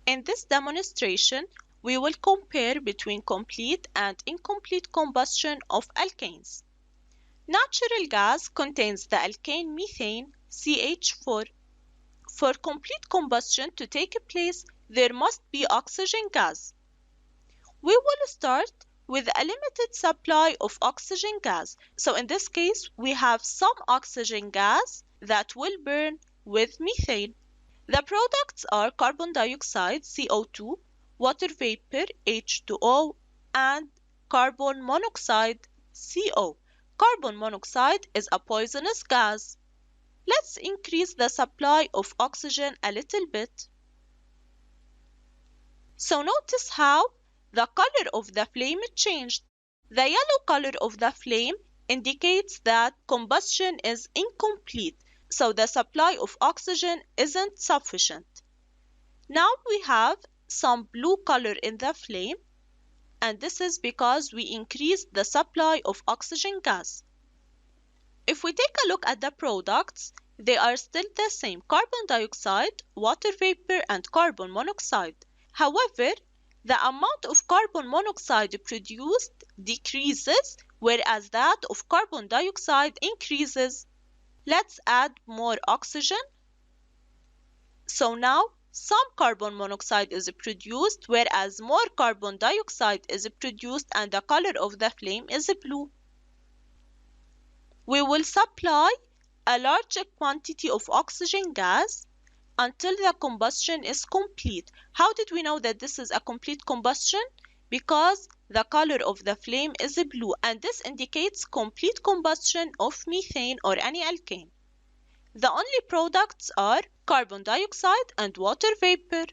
In this demonstration, we will compare between complete and incomplete combustion of alkanes. Natural gas contains the alkane methane, CH4. For complete combustion to take place, there must be oxygen gas. We will start with a limited supply of oxygen gas. So in this case, we have some oxygen gas that will burn with methane. The products are carbon dioxide, CO2, water vapor, H2O, and carbon monoxide, CO. Carbon monoxide is a poisonous gas. Let's increase the supply of oxygen a little bit. So notice how the color of the flame changed. The yellow color of the flame indicates that combustion is incomplete, so the supply of oxygen isn't sufficient. Now we have some blue color in the flame, and this is because we increased the supply of oxygen gas. If we take a look at the products, they are still the same: carbon dioxide, water vapor, and carbon monoxide. However, the amount of carbon monoxide produced decreases, whereas that of carbon dioxide increases. Let's add more oxygen. So now some carbon monoxide is produced, whereas more carbon dioxide is produced, and the color of the flame is blue. We will supply a large quantity of oxygen gas until the combustion is complete. How did we know that this is a complete combustion? Because the color of the flame is blue, and this indicates complete combustion of methane or any alkane. The only products are carbon dioxide and water vapor.